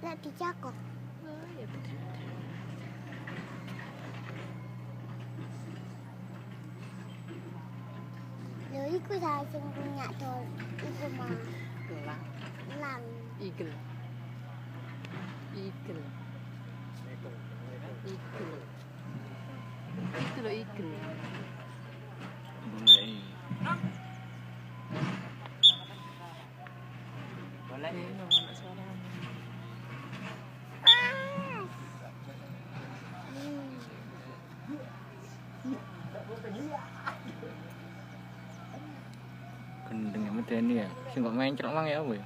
Tak dicakok. Oh, ya betul. Lho iku saya sing punya dol iku mah. Elang. Elang. Eagle. Eagle. Eagle. Itu loh eagle. Boleh. Nggak ada suara. Gendeng medeni ya. Sing kok mencrok mang ya apa ya?